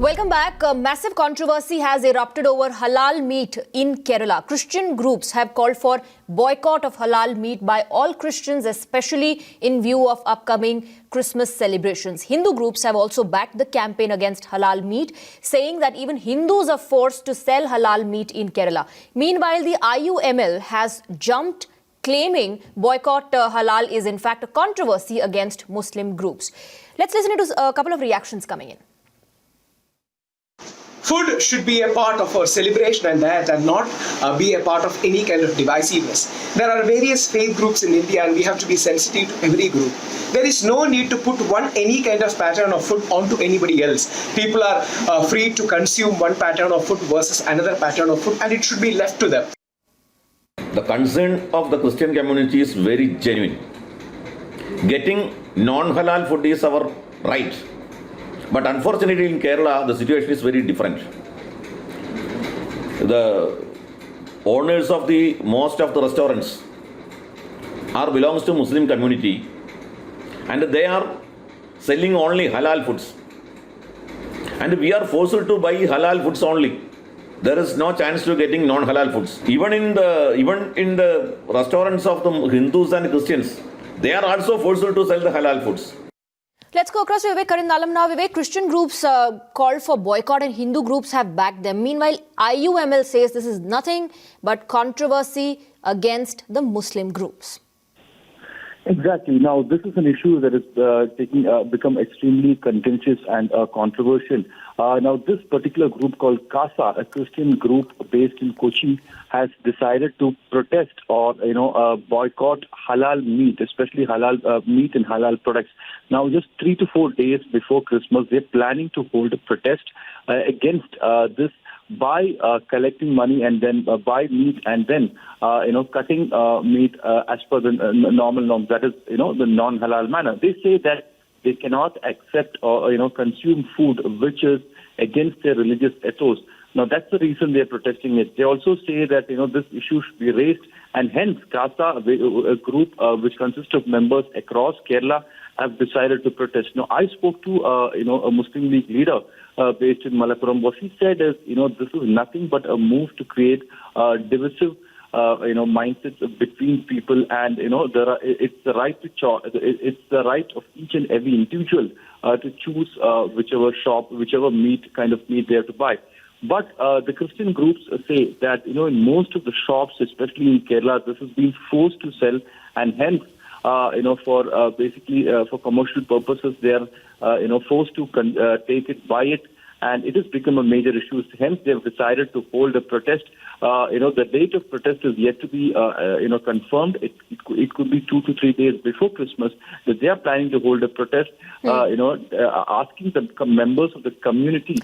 Welcome back. A massive controversy has erupted over halal meat in Kerala. Christian groups have called for boycott of halal meat by all Christians, especially in view of upcoming Christmas celebrations. Hindu groups have also backed the campaign against halal meat, saying that even Hindus are forced to sell halal meat in Kerala. Meanwhile, the IUML has jumped, claiming boycott halal is in fact a controversy against Muslim groups. Let's listen to a couple of reactions coming in. Food should be a part of our celebration and not be a part of any kind of divisiveness. There are various faith groups in India and we have to be sensitive to every group. There is no need to put any kind of pattern of food onto anybody else. People are free to consume one pattern of food versus another pattern of food, and it should be left to them. The concern of the Christian community is very genuine. Getting non-halal food is our right. But unfortunately in Kerala, the situation is very different. The owners of most of the restaurants belongs to Muslim community, and they are selling only halal foods. And we are forced to buy halal foods only. There is no chance to getting non-halal foods. Even in the restaurants of the Hindus and Christians, they are also forced to sell the halal foods. Let's go across to Vivek Karindalam now. Vivek, Christian groups called for boycott and Hindu groups have backed them. Meanwhile, IUML says this is nothing but controversy against the Muslim groups. Exactly. Now, this is an issue that is become extremely contentious and controversial. Now, this particular group called CASA, a Christian group based in Kochi, has decided to protest or boycott halal meat, especially halal meat and halal products. Now, just 3 to 4 days before Christmas, they're planning to hold a protest against this by collecting money and then buy meat and then cutting meat as per the normal norms, that is the non-halal manner. They say that they cannot accept or consume food which is against their religious ethos. Now that's the reason they're protesting it. They also say that this issue should be raised, and hence CASA, a group which consists of members across Kerala, have decided to protest. Now I spoke to a Muslim League leader based in Malappuram. What he said is this is nothing but a move to create divisive mindsets between people, and it's the right it's the right of each and every individual to choose whichever kind of meat they have to buy. But the Christian groups say that in most of the shops, especially in Kerala, this has been forced to sell, and hence for commercial purposes, they are forced to take it, buy it, and it has become a major issue. Hence, they have decided to hold a protest. The date of protest is yet to be confirmed. It could be 2 to 3 days before Christmas that they are planning to hold a protest. Asking the members of the community.